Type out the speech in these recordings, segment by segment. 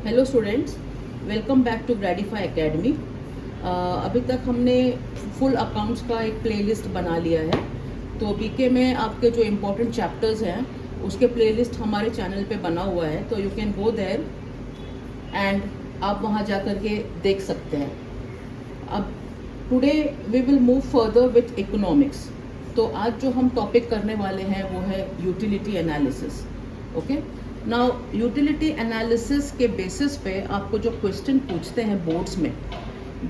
Hello students, welcome back to Gradify academy. अभी तक हमने फुल अकाउंट्स का एक प्लेलिस्ट बना लिया है। तो बीके में आपके जो इम्पोर्टेंट चैप्टर्स हैं उसके प्लेलिस्ट हमारे चैनल पे बना हुआ है, तो you can go there and आप वहाँ जा कर के देख सकते हैं। अब today we will move further with economics. तो आज जो हम टॉपिक करने वाले हैं वो है utility analysis. Okay, now utility analysis के बेसिस पे आपको जो क्वेश्चन पूछते हैं बोर्ड्स में,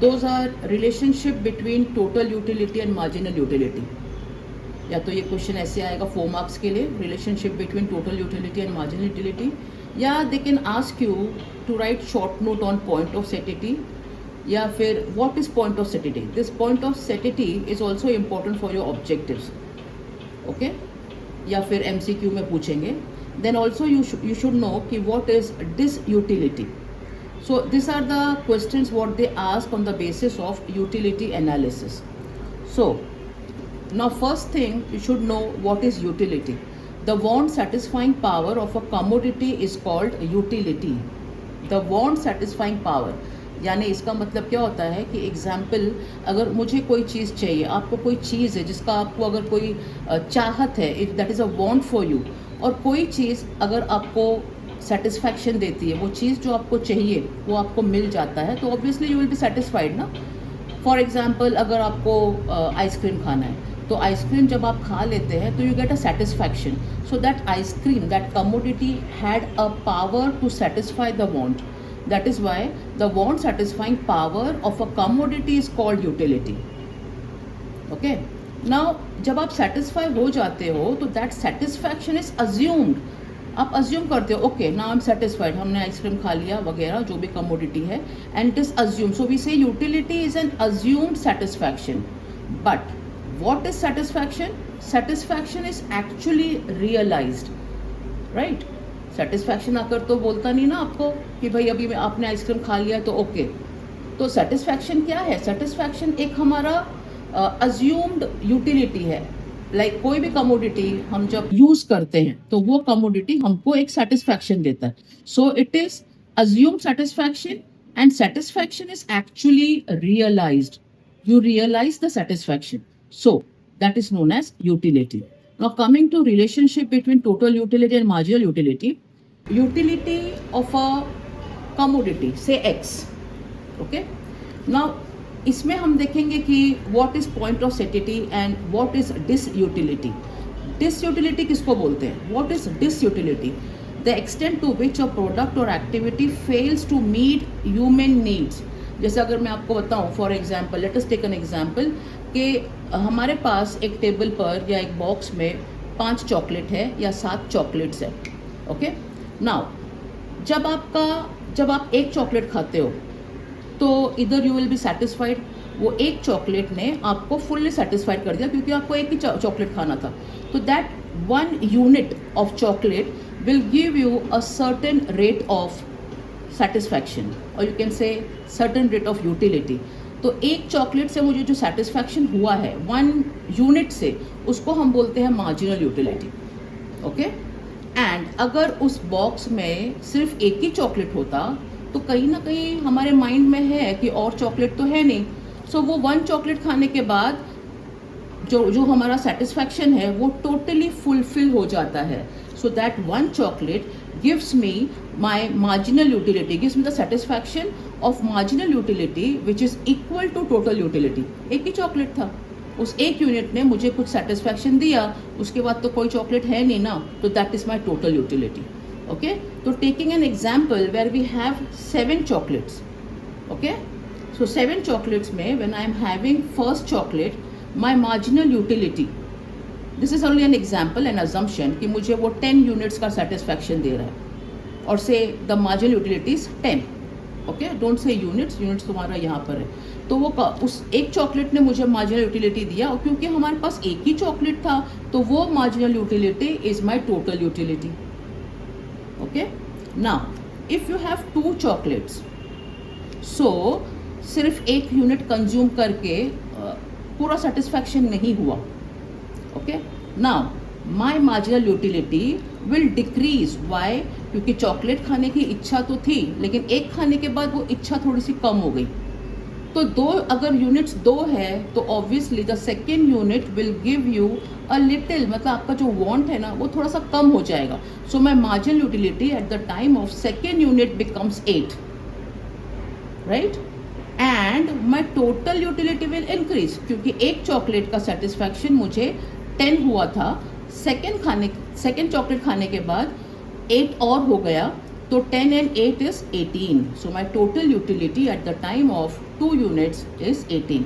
those are relationship between total utility and marginal utility. या तो ये क्वेश्चन ऐसे आएगा 4 मार्क्स के लिए, relationship between total utility and marginal utility, या they can ask you to write short note on point of satiety, या फिर what is point of satiety. This point of satiety is also important for your objectives. Okay, या फिर MCQ में पूछेंगे। Then also you should know कि what is disutility. So these are the questions what they ask on the basis of utility analysis. So now first thing you should know what is utility. The want satisfying power of a commodity is called utility. The want satisfying power यानी इसका मतलब क्या होता है कि example, अगर मुझे कोई चीज़ चाहिए, आपको कोई चीज़ है जिसका आपको अगर कोई चाहत है, if that is a want for you, और कोई चीज़ अगर आपको सेटिस्फैक्शन देती है, वो चीज़ जो आपको चाहिए वो आपको मिल जाता है, तो obviously you will be satisfied ना। फॉर एग्जाम्पल, अगर आपको आइसक्रीम खाना है, तो आइसक्रीम जब आप खा लेते हैं तो you get a satisfaction. So that ice cream, that commodity had a power to satisfy the want. That is why the want satisfying power of a commodity is called utility. Okay. Now जब आप satisfy हो जाते हो तो that satisfaction is assumed. आप assume करते हो, okay, now I'm satisfied, हमने आइसक्रीम खा लिया वगैरह जो भी commodity है, and it is assumed. So we say utility is an assumed satisfaction. But what is satisfaction? Satisfaction is actually realized, right? Satisfaction आकर तो बोलता नहीं ना आपको कि भाई अभी आपने आइसक्रीम खा लिया तो ओके। तो सेटिस्फैक्शन क्या है? सेटिस्फैक्शन एक हमारा अज्यूम्ड यूटिलिटी है। लाइक कोई भी कमोडिटी हम जब यूज करते हैं तो वो कमोडिटी हमको एक सेटिस्फैक्शन देता है। So it is assumed satisfaction, and satisfaction is actually realised. You realize the satisfaction. So that is known as utility. Now coming to relationship between total utility and marginal utility. Utility of a commodity, say X. Okay. Now इसमें हम देखेंगे कि what is point of satisty and what is disutility. Disutility किसको बोलते हैं? What is disutility? The extent to which a product or activity fails to meet human needs. जैसे अगर मैं आपको बताऊं, for example, let us take an example कि हमारे पास एक टेबल पर या एक बॉक्स में 5 चॉकलेट है या 7 चॉकलेट्स है। ओके, नाउ जब आप एक चॉकलेट खाते हो तो इधर यू विल बी सेटिस्फाइड। वो एक चॉकलेट ने आपको फुल्ली सेटिस्फाइड कर दिया क्योंकि आपको एक ही चॉकलेट खाना था। तो that 1 unit of chocolate will give you a certain rate of satisfaction, और you can say certain rate of utility. तो एक चॉकलेट से मुझे जो सेटिस्फैक्शन हुआ है 1 यूनिट से, उसको हम बोलते हैं मार्जिनल यूटिलिटी। ओके, एंड अगर उस बॉक्स में सिर्फ एक ही चॉकलेट होता तो कहीं ना कहीं हमारे माइंड में है कि और चॉकलेट तो है नहीं। सो वो 1 चॉकलेट खाने के बाद जो हमारा सेटिस्फैक्शन है वो टोटली फुलफिल हो जाता है। So that 1 chocolate gives me my marginal utility, gives me the satisfaction of marginal utility which is equal to total utility. एक ही चॉकलेट था, उस एक यूनिट ने मुझे कुछ सेटिस्फैक्शन दिया, उसके बाद तो कोई चॉकलेट है नहीं ना, तो that is my total utility. Okay, तो taking an example where we have 7 chocolates. Okay, so 7 chocolates में when I am having first chocolate, my marginal utility, this is only an example and assumption कि मुझे वो 10 units का satisfaction दे रहा है, और से the marginal utility is 10. Okay, don't say units तुम्हारा यहाँ पर है। तो वो उस एक चॉकलेट ने मुझे मार्जिनल यूटिलिटी दिया, और क्योंकि हमारे पास एक ही चॉकलेट था तो वो marginal utility is my total utility. Okay, now if you have 2 chocolates, so सिर्फ एक यूनिट कंज्यूम करके पूरा सेटिस्फैक्शन नहीं हुआ. Okay, now my marginal utility will decrease. Why? क्योंकि चॉकलेट खाने की इच्छा तो थी, लेकिन एक खाने के बाद वो इच्छा थोड़ी सी कम हो गई. तो दो, अगर यूनिट्स दो है तो obviously the second unit will give you a little, मतलब आपका जो वांट है ना वो थोड़ा सा कम हो जाएगा. So my marginal utility at the time of second unit becomes 8, right. And my total utility will increase, क्योंकि एक चॉकलेट का सेटिस्फैक्शन मुझे 10 हुआ था, सेकेंड चॉकलेट खाने के बाद 8 और हो गया, तो 10 and 8 is 18. So my total utility at the time of 2 units is 18.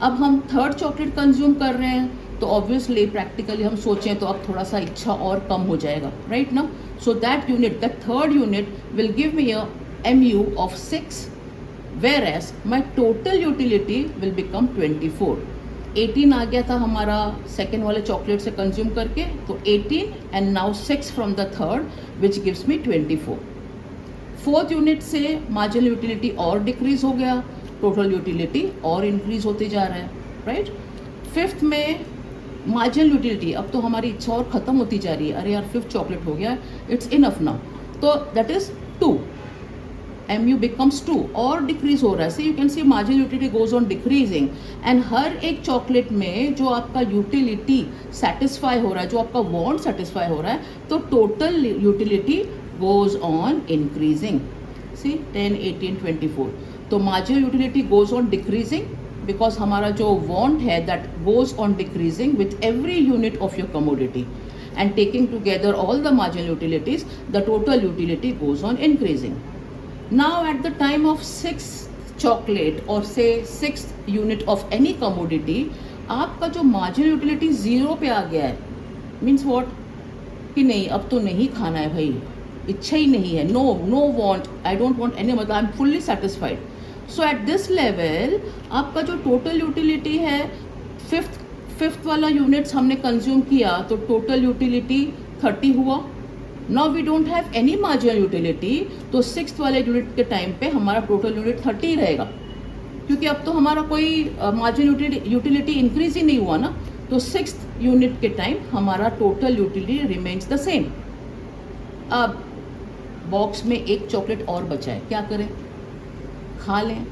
अब हम थर्ड चॉकलेट कंज्यूम कर रहे हैं तो ऑब्वियसली प्रैक्टिकली हम सोचें तो अब थोड़ा सा इच्छा और कम हो जाएगा, राइट ना. So that unit, that third unit will give me a MU of 6, whereas my total utility will become 24. 18 आ गया था हमारा सेकेंड वाले चॉकलेट से कंज्यूम करके, तो 18 and now 6 from the third which gives me 24. Fourth unit से marginal utility और decrease हो गया, टोटल यूटिलिटी और इंक्रीज होते जा रहा है, राइट. फिफ्थ में मार्जिनल यूटिलिटी, अब तो हमारी इच्छा और ख़त्म होती जा रही है, अरे यार फिफ्थ चॉकलेट हो गया, इट्स इनफ नाउ, तो दैट इज़ 2. MU becomes 2 और डिक्रीज हो रहा है. So you can see marginal utility goes on decreasing. And हर एक चॉकलेट में जो आपका यूटिलिटी सेटिस्फाई हो रहा है, जो आपका वांट सेटिस्फाई हो रहा है, तो total utility goes on increasing. See 10, 18, 24. तो marginal utility goes on decreasing because हमारा जो वांट है that goes on decreasing with every unit of your commodity, and taking together all the marginal utilities, the total utility goes on increasing. Now at the time of 6th chocolate or say 6th unit of any commodity, आपका जो marginal utility 0 पे आ गया है, means what? कि नहीं अब तो नहीं खाना है भाई, इच्छा ही नहीं है, no want, I don't want any, मतलब I'm fully satisfied. So at this level आपका जो total utility है, फिफ्थ वाला यूनिट्स हमने कंज्यूम किया तो टोटल यूटिलिटी 30 हुआ. Now we don't have any marginal utility, तो सिक्स्थ वाले यूनिट के टाइम पे हमारा टोटल यूनिट 30 रहेगा, क्योंकि अब तो हमारा कोई मार्जिनल यूटिलिटी इंक्रीज ही नहीं हुआ ना. तो सिक्स्थ यूनिट के टाइम हमारा total utility remains the same. अब बॉक्स में एक चॉकलेट और बचा है, क्या करें? खा लें?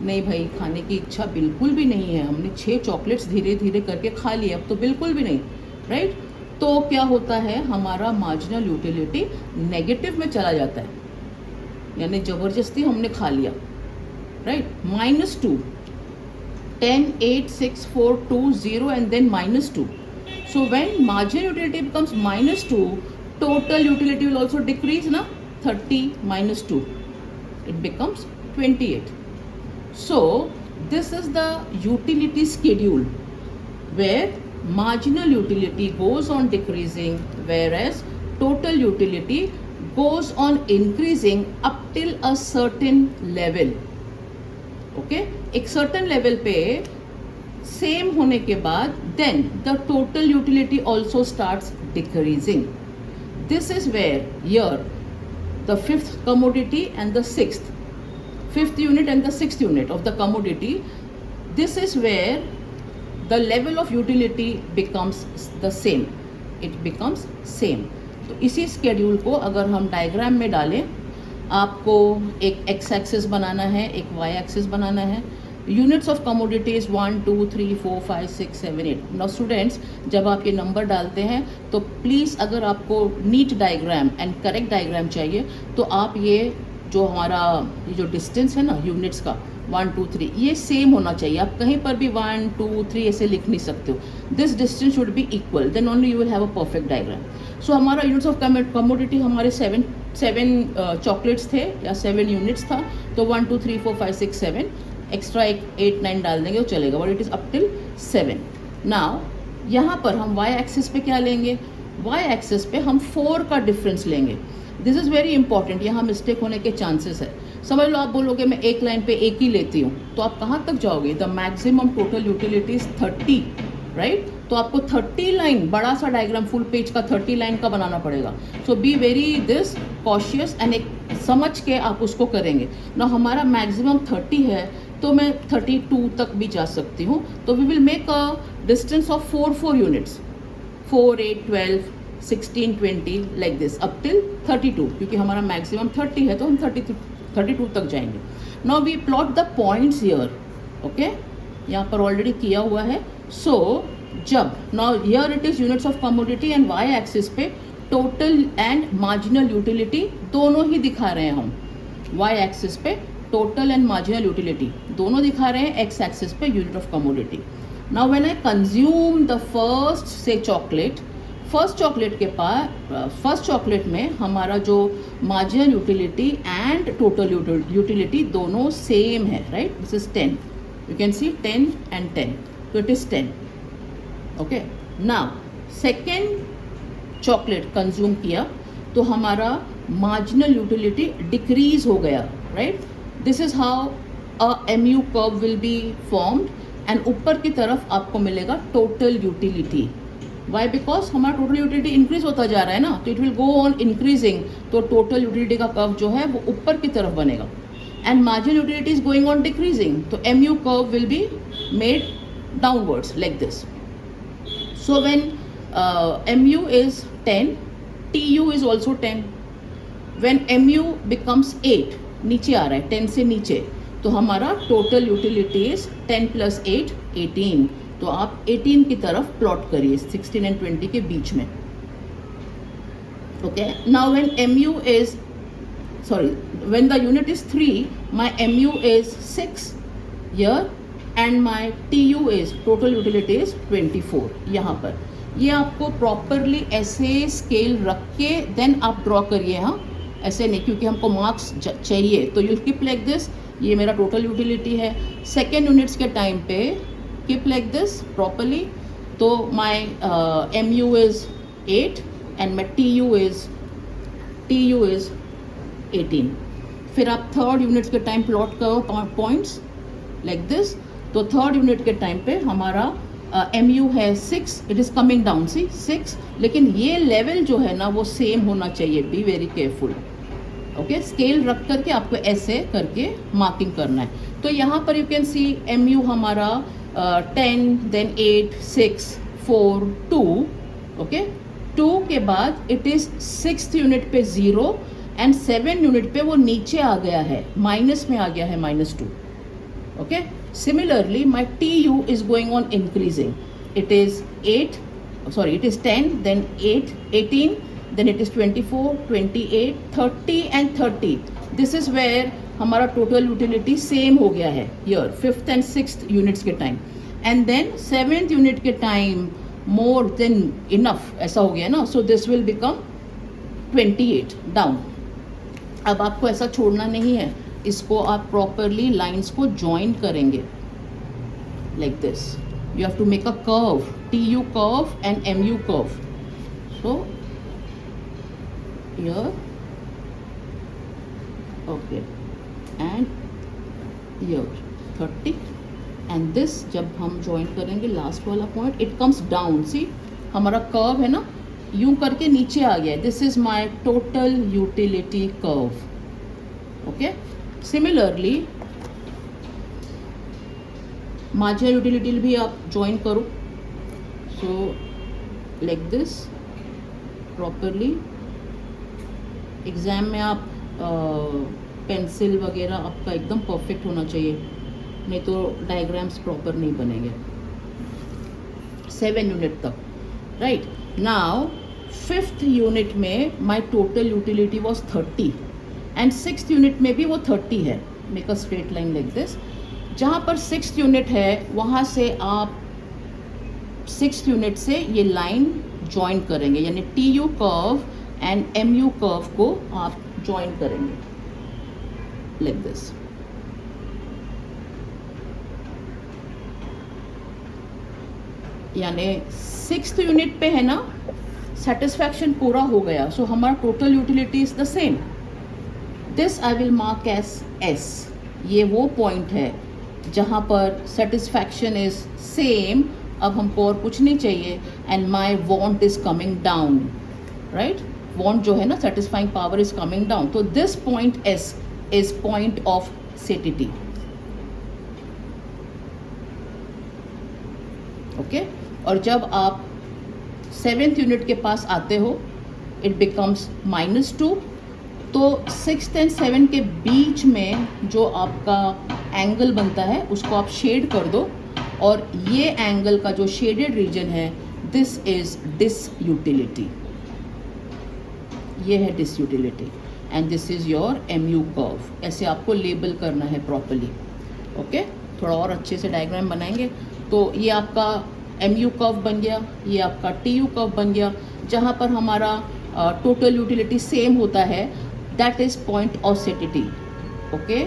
नहीं भाई, खाने की इच्छा बिल्कुल भी नहीं है, हमने 6 चॉकलेट्स धीरे धीरे करके खा लिए, अब तो बिल्कुल भी नहीं, राइट. तो क्या होता है, हमारा मार्जिनल यूटिलिटी नेगेटिव में चला जाता है, यानी ज़बरदस्ती हमने खा लिया, right. -2, 10, 8, 6, 4, 2, 0 and then -2. So when marginal utility becomes -2, total utility will also decrease na. 30 - 2, it becomes 28. So this is the utility schedule where marginal utility goes on decreasing, whereas total utility goes on increasing up till a certain level. Okay, एक certain level पे same होने के बाद then the total utility also starts decreasing. This is where here the fifth commodity and the fifth unit and the sixth unit of the commodity, this is where the level of utility becomes the same, it becomes same. तो इसी schedule को अगर हम diagram में डालें, आपको एक x axis बनाना है, एक वाई एक्सिस बनाना है. Units of commodities 1, 2, 3, 4, 5, 6, 7, 8. Now students, जब आप ये नंबर डालते हैं तो प्लीज़ अगर आपको NEET diagram and correct diagram चाहिए तो आप ये जो हमारा ये जो डिस्टेंस है ना यूनिट्स का 1, 2, 3, ये सेम होना चाहिए. आप कहीं पर भी 1, 2, 3 ऐसे लिख नहीं सकते हो. This distance should be equal, then only you will have a perfect diagram. So हमारा यूनिट्स ऑफ कमोडिटी हमारे 7 चॉकलेट्स थे या 7 यूनिट्स था, तो 1, 2, 3, 4, 5, 6, 7 एक्स्ट्रा एक 8, 9 डाल देंगे तो चलेगा, but it is up till 7. Now यहाँ पर हम वाई एक्सिस पे क्या लेंगे? वाई एक्सिस पे हम 4 का डिफरेंस लेंगे. दिस इज़ वेरी इंपॉर्टेंट, यहाँ मिस्टेक होने के चांसेस है. समझ लो आप बोलोगे मैं एक लाइन पे एक ही लेती हूँ, तो आप कहाँ तक जाओगे? The maximum total utility is 30, right. तो आपको 30 लाइन, बड़ा सा डायग्राम फुल पेज का 30 लाइन का बनाना पड़ेगा. So be very this cautious and एक समझ के आप उसको करेंगे ना. हमारा मैक्सिमम 30 है तो मैं 32 तक भी जा सकती हूँ. तो we will make a distance of 4 units, 4, 8, 12, 16, 20 like this up till 32, क्योंकि हमारा मैक्सिमम 30 है तो हम 32 तक जाएंगे. Now we plot the points here. Okay, यहाँ पर ऑलरेडी किया हुआ है. सो जब now here it is units of commodity and Y axis पे टोटल एंड मार्जिनल यूटिलिटी दोनों ही दिखा रहे हैं हम. वाई एक्सिस पे टोटल एंड मार्जिनल यूटिलिटी दोनों दिखा रहे हैं, एक्स एक्सिस पे unit of commodity. Now when I consume the first say chocolate, first chocolate में हमारा जो marginal utility and total utility दोनों सेम है, right. This is 10. You can C 10 and 10, तो it is 10. Okay, now second chocolate consume किया तो हमारा marginal utility decrease हो गया, right. This is how a MU curve will be formed and ऊपर की तरफ आपको मिलेगा टोटल यूटिलिटी. वाई? बिकॉज हमारा टोटल यूटिलिटी इंक्रीज होता जा रहा है ना, तो it will go on increasing, तो टोटल यूटिलिटी का कर्व जो है वो ऊपर की तरफ बनेगा. And marginal utility is going on decreasing, तो MU curve will be made downwards like this. So when MU is 10, TU is also 10. When MU becomes 8, नीचे आ रहा है 10 से नीचे, तो हमारा टोटल यूटिलिटी इज 10 + 8 18. तो आप 18 की तरफ प्लॉट करिए 16 and 20 के बीच में. Okay, now when MU is when the unit is 3, my MU is 6 here and my TU is total utility is 24. यहाँ पर ये आपको प्रॉपरली ऐसे स्केल रख के देन आप ड्रॉ करिए. हाँ, ऐसे नहीं, क्योंकि हमको मार्क्स चाहिए, तो यू कीप लाइक दिस. ये मेरा टोटल यूटिलिटी है. सेकेंड यूनिट्स के टाइम पे कीप लाइक दिस प्रॉपरली. तो माई MU is 8 and my TU is 18. फिर आप थर्ड यूनिट्स के टाइम प्लॉट करो पॉइंट्स लाइक दिस. तो थर्ड यूनिट के टाइम पे हमारा MU है 6, इट इज़ कमिंग डाउन, सी 6. लेकिन ये लेवल जो है ना वो सेम होना चाहिए. Be very careful. Okay, scale रख करके आपको ऐसे करके मार्किंग करना है. तो यहाँ पर यू कैन सी MU हमारा 10, देन 8, 6, 4, 2. ओके, 2 के बाद इट इज़ 6th यूनिट पे 0 एंड 7 यूनिट पे वो नीचे आ गया है, माइनस में आ गया है -2. Okay, similarly my TU is going on increasing. It is 10, then 8, 18, then it is 24, 28, 30 and 30. This is where हमारा total utility same हो गया है here 5th and 6th units के time. And then 7th unit के time more than enough ऐसा हो गया ना, so this will become 28 down. अब आपको ऐसा छोड़ना नहीं है, इसको आप प्रॉपरली लाइंस को ज्वाइन करेंगे like this. You have to make a curve, TU curve and MU curve. So here, okay, and here 30 and this. जब हम ज्वाइन करेंगे लास्ट वाला point, it comes down. See हमारा कर्व है ना, यूं करके नीचे आ गया है. This is my total utility curve. Okay, similarly marginal utility भी आप ज्वाइन करो. So like this properly. Exam में आप पेंसिल वगैरह आपका एकदम परफेक्ट होना चाहिए, नहीं तो डायग्राम्स प्रॉपर नहीं बनेंगे 7 यूनिट तक, राइट. नाउ 5th यूनिट में माई total utility was 30 and 6th unit में भी वो 30 है. Make a straight line like this. जहाँ पर 6th यूनिट है वहाँ से आप 6th यूनिट से ये लाइन ज्वाइन करेंगे, यानी TU curve and MU curve को आप ज्वाइन करेंगे लाइक दिस. यानी 6th यूनिट पे है ना, सेटिस्फैक्शन पूरा हो गया. सो हमारा total utility is the same. This I will mark as S. ये वो पॉइंट है जहाँ पर सेटिस्फैक्शन इज सेम. अब हमको और कुछ नहीं चाहिए and my want is coming down, right. Want जो है ना, satisfying power is coming down. तो this point S is point of satiety. Okay, और जब आप 7th यूनिट के पास आते हो इट बिकम्स -2। तो 6th एंड 7th के बीच में जो आपका एंगल बनता है उसको आप शेड कर दो, और ये एंगल का जो शेडेड रीजन है दिस इज डिसयूटिलिटी, ये है disutility, and this is your MU curve. ऐसे आपको लेबल करना है प्रॉपरली। ओके, थोड़ा और अच्छे से डायग्राम बनाएंगे। तो ये आपका MU कर्व बन गया, ये आपका TU कर्व बन गया, जहाँ पर हमारा टोटल यूटिलिटी सेम होता है, that is point of satiety. Okay,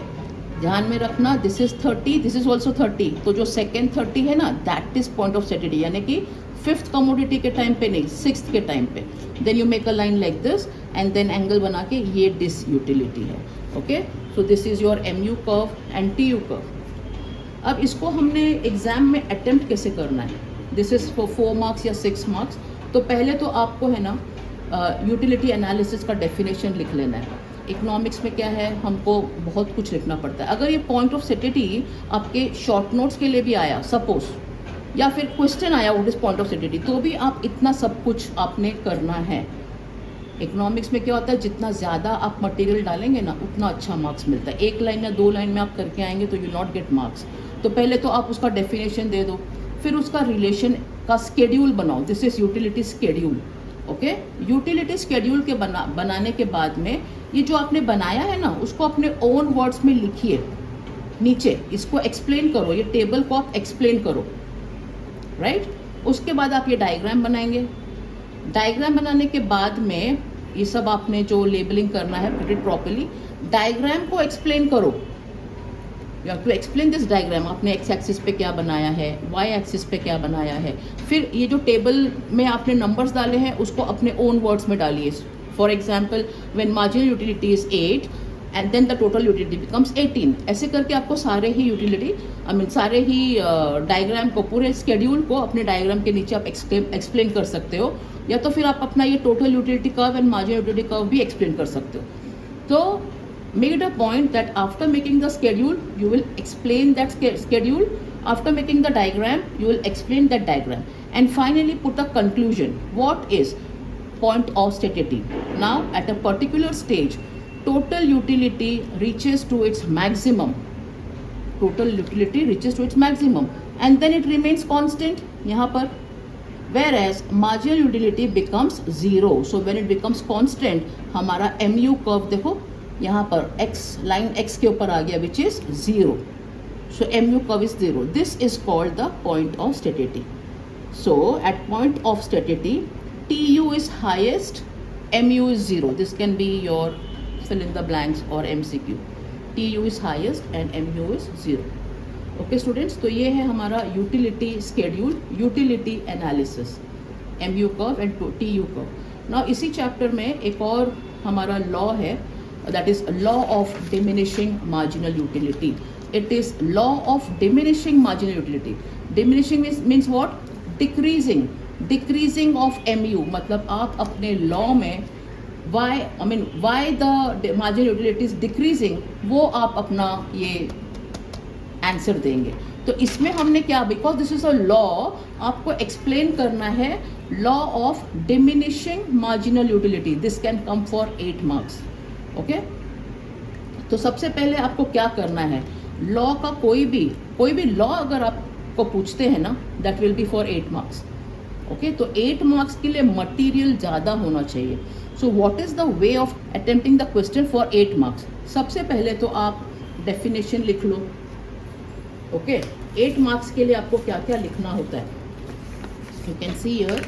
ध्यान में रखना, this is 30, this is also 30, तो जो सेकेंड 30 है ना that is point of satiety, यानी कि 5th कमोडिटी के टाइम पे नहीं, 6th के टाइम पे। Then you make a line like this and then angle बना के, ये डिसयूटिलिटी है। Okay, so this is your MU curve and TU curve. अब इसको हमने एग्जाम में अटेम्प्ट कैसे करना है, दिस इज फॉर 4 मार्क्स या 6 मार्क्स। तो पहले तो आपको है ना यूटिलिटी एनालिसिस का डेफिनेशन लिख लेना है। इकोनॉमिक्स में क्या है, हमको बहुत कुछ लिखना पड़ता है। अगर ये पॉइंट ऑफ सेटिटी आपके शॉर्ट नोट्स के लिए भी आया सपोज, या फिर क्वेश्चन आया व्हाट इज पॉइंट ऑफ सेटिटी, तो भी आप इतना सब कुछ आपने करना है। इकोनॉमिक्स में क्या होता है, जितना ज़्यादा आप मटेरियल डालेंगे ना उतना अच्छा मार्क्स मिलता है। 1 लाइन या 2 लाइन में आप करके आएंगे तो यू नॉट गेट मार्क्स। तो पहले तो आप उसका डेफिनेशन दे दो, फिर उसका रिलेशन का स्केड्यूल बनाओ, this is utility schedule. Okay, utility schedule के बनाने के बाद में ये जो आपने बनाया है ना उसको अपने ओन वर्ड्स में लिखिए नीचे, इसको एक्सप्लेन करो, ये टेबल को आप एक्सप्लेन करो, राइट। उसके बाद आप ये डायग्राम बनाएंगे। डायग्राम बनाने के बाद में ये सब आपने जो लेबलिंग करना है पुट इट प्रॉपर्ली, डायग्राम को एक्सप्लेन करो। You have to explain this diagram, आपने एक्स एक्सिस पे क्या बनाया है, वाई एक्सिस पे क्या बनाया है। फिर ये जो टेबल में आपने नंबर्स डाले हैं उसको अपने ओन वर्ड्स में डालिए। For example, when marginal utility is 8 and then the total utility becomes 18। ऐसे करके आपको सारे ही यूटिलिटी सारे ही डायग्राम को, पूरे स्केड्यूल को अपने डायग्राम के नीचे आप एक्सप्लेन कर सकते हो, या तो फिर आप अपना ये total utility curve and marginal utility curve भी एक्सप्लेन कर सकते हो। तो make it a point that after making the schedule you will explain that schedule, after making the diagram you will explain that diagram, and finally put a conclusion, what is point of sterility. Now at a particular stage total utility reaches to its maximum, total utility reaches to its maximum and then it remains constant यहाँ पर, whereas marginal utility becomes 0. So when it becomes constant हमारा MU curve देखो यहाँ पर x line x के ऊपर आ गया which is 0. So MU curve is 0. This is called the point of satiety. So at point of satiety TU is highest, MU is 0. This can be your fill in the blanks or MCQ. TU is highest and MU is 0. Okay students, तो ये है हमारा utility schedule, utility analysis, MU curve and TU curve. Now इसी chapter में एक और हमारा law है, that is law of diminishing marginal utility. It is law of diminishing marginal utility. Diminishing means what? Decreasing of MU. मतलब आप अपने law में why the marginal utility is decreasing, वो आप अपना ये आंसर देंगे। तो इसमें हमने क्या, because this is a law, आपको एक्सप्लेन करना है law of diminishing marginal utility. This can come for 8 marks. Okay, तो सबसे पहले आपको क्या करना है, लॉ का कोई भी लॉ अगर आपको पूछते हैं ना that will be for 8 marks. Okay, तो 8 मार्क्स के लिए मटेरियल ज़्यादा होना चाहिए। So what is the way of attempting the question for 8 marks? सबसे पहले तो आप डेफिनेशन लिख लो। ओके, 8 मार्क्स के लिए आपको क्या क्या लिखना होता है, यू कैन सी हियर,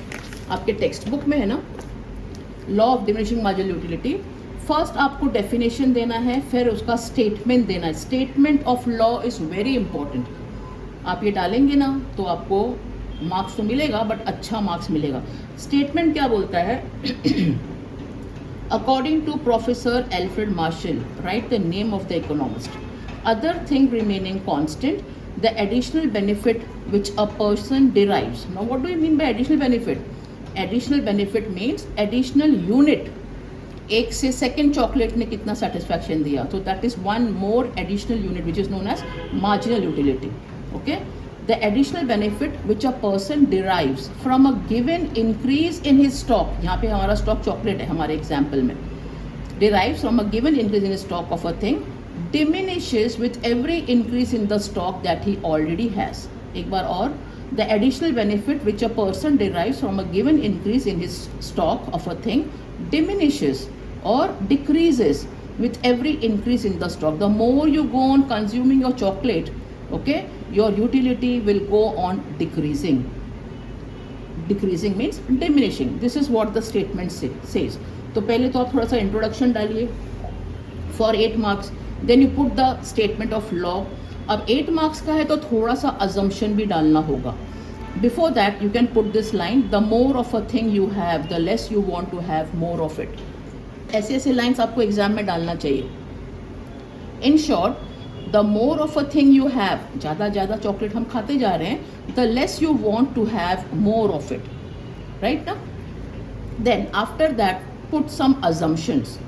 आपके टेक्स्ट बुक में है ना, law of diminishing marginal utility. First आपको डेफिनेशन देना है, फिर उसका स्टेटमेंट देना है। Statement of law is very important. आप ये डालेंगे ना तो आपको मार्क्स तो मिलेगा बट अच्छा मार्क्स मिलेगा। स्टेटमेंट क्या बोलता है? According to professor Alfred Marshall, right the name of the economist, other thing remaining constant, the additional benefit which a person derives. Now what do you mean by additional benefit? Additional benefit means additional unit. एक से second chocolate ने कितना satisfaction दिया, तो that is one more additional unit which is known as marginal utility. Okay, the additional benefit which a person derives from a given increase in his stock, यहाँ पे हमारा stock chocolate है हमारे example में, derives from a given increase in his stock of a thing diminishes with every increase in the stock that he already has. एक बार और, the additional benefit which a person derives from a given increase in his stock of a thing diminishes or decreases with every increase in the stock. The more you go on consuming your chocolate, okay, your utility will go on decreasing. Decreasing means diminishing. This is what the statement says. तो पहले तो आप थोड़ा सा introduction डालिए for 8 marks, then you put the statement of law. अब 8 marks का है तो थोड़ा सा अजम्पशन भी डालना होगा. Before that you can put this line, the more of a thing you have the less you want to have more of it. ऐसे ऐसे लाइन्स आपको एग्जाम में डालना चाहिए. In short, the more of a thing you have, ज़्यादा chocolate हम खाते जा रहे हैं, the less you want to have more of it, right ना. Then after that put some assumptions.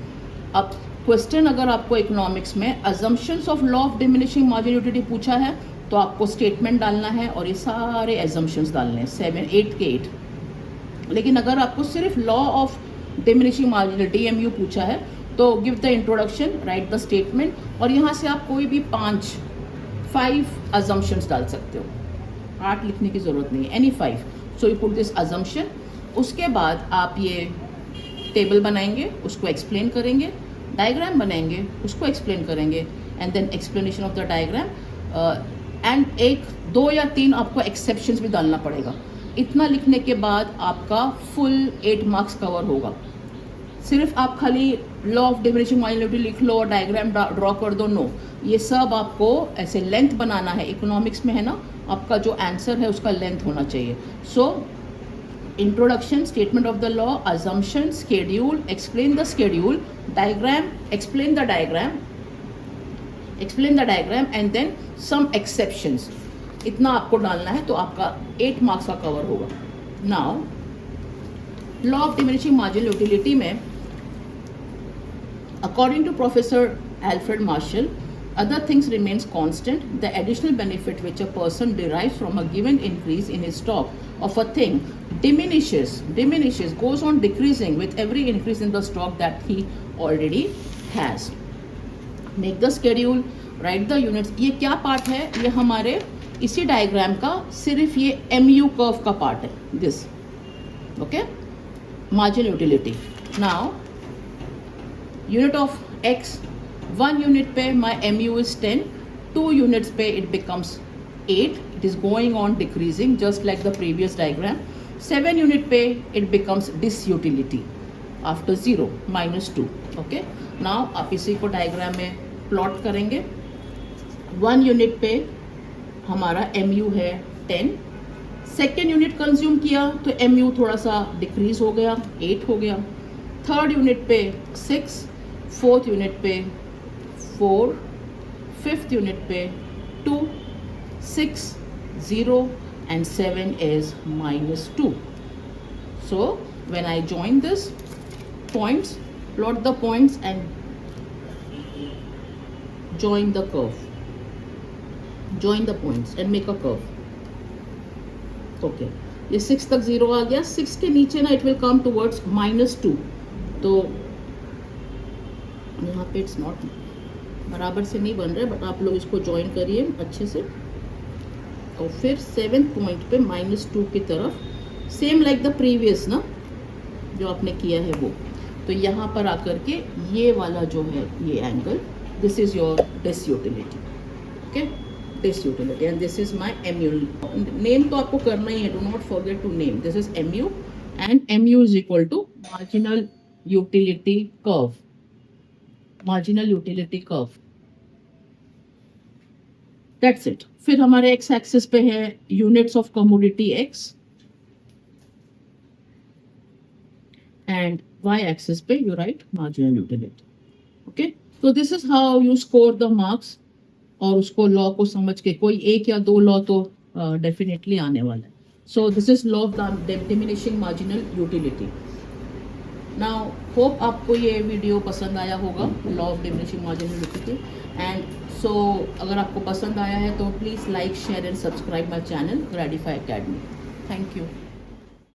अब क्वेश्चन अगर आपको इकोनॉमिक्स में assumptions of law of diminishing margin utility पूछा है तो आपको स्टेटमेंट डालना है और ये सारे अजम्पशंस डालने हैं, 7, 8 के 8. लेकिन अगर आपको सिर्फ law of diminishing margin DMU पूछा है तो give the introduction, right the statement, और यहाँ से आप कोई भी 5 अजम्पशंस डाल सकते हो. 8 लिखने की ज़रूरत नहीं है, any 5. So you put this assumption. उसके बाद आप ये टेबल बनाएंगे, उसको एक्सप्लेन करेंगे, डायग्राम बनाएंगे, उसको एक्सप्लेन करेंगे, and then explanation of the diagram, and 1, 2 या 3 आपको एक्सेप्शंस भी डालना पड़ेगा. इतना लिखने के बाद आपका फुल 8 मार्क्स कवर होगा. सिर्फ आप खाली law of diminishing margin utility लिख लो और डायग्राम ड्रॉ कर दो, नो. ये सब आपको ऐसे लेंथ बनाना है. इकोनॉमिक्स में है ना, आपका जो आंसर है उसका लेंथ होना चाहिए. So introduction, statement of the law, assumption, schedule, explain the schedule, diagram, explain the diagram, and then some exceptions. इतना आपको डालना है तो आपका 8 मार्क्स का कवर होगा. Now law of diminishing margin utility में according to Professor Alfred Marshall, other things remains constant. The additional benefit which a person derives from a given increase in his stock of a thing diminishes, goes on decreasing with every increase in the stock that he already has. Make the schedule, write the units. ये क्या part है? ये हमारे इसी diagram का सिर्फ ये MU कर्व का पार्ट है. This okay, margin utility. Now unit of x, 1 unit पे माई MU इज 10, 2 यूनिट्स पे it becomes 8. It is going on decreasing just like the previous diagram. 7 unit पे it becomes disutility after 0, -2. Okay, now आप इसी को diagram में plot करेंगे. 1 unit पे हमारा MU है 10. सेकेंड यूनिट कंज्यूम किया तो MU थोड़ा सा डिक्रीज हो गया, 8 हो गया. थर्ड यूनिट पे 6, फोर्थ यूनिट पे 4, फिफ्थ यूनिट पे 2, 6, 0 and 7 is -2. So when I join this points, plot the points and join the curve. Join the points and make a curve. Okay, ये 6 तक 0 आ गया. 6 के नीचे ना it will come towards -2. तो यहाँ पे इट्स नॉट बराबर से नहीं बन रहा है, बट आप लोग इसको ज्वाइन करिए अच्छे से. और फिर 7th पॉइंट पे -2 की तरफ, सेम लाइक द प्रीवियस ना जो आपने किया है वो. तो यहाँ पर आकर के ये वाला जो है ये angle, this is your disutility. Okay, disutility, and this is my MU. Name तो आपको करना ही है, do not forget to name. This is MU and MU is equal to marginal utility curve. Marginal utility curve, that's it. फिर हमारे X axis पे है units of commodity X and Y axis पे you write marginal utility. Okay, so this is how you score the marks. और उसको law को समझ के कोई 1 या 2 लॉ तो डेफिनेटली आने वाला है. So this is law of the diminishing marginal utility. Now hope आपको ये वीडियो पसंद आया होगा, law of diminishing margin heredity. And so अगर आपको पसंद आया है तो please like share and subscribe my channel Gradify Academy. Thank you.